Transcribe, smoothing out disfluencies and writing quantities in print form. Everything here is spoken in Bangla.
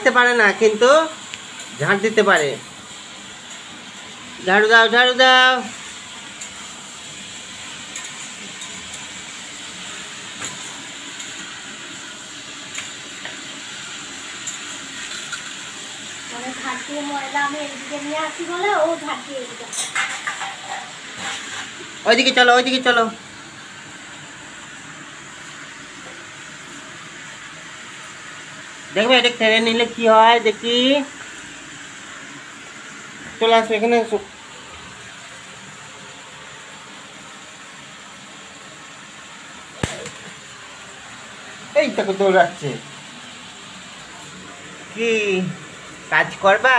ঝাড়তে পারে না, কিন্তু ঝাড় দিতে পারে। ঝাড়ু দাও, ঝাড়ু দাও। ওইদিকে চলো, ওইদিকে চলো। দেখবে এটা টেনে নিলে কি হয় দেখি। চলে আসো এখানে, এসো। এই তাকে দৌড়াচ্ছে। কি কাজ করবা?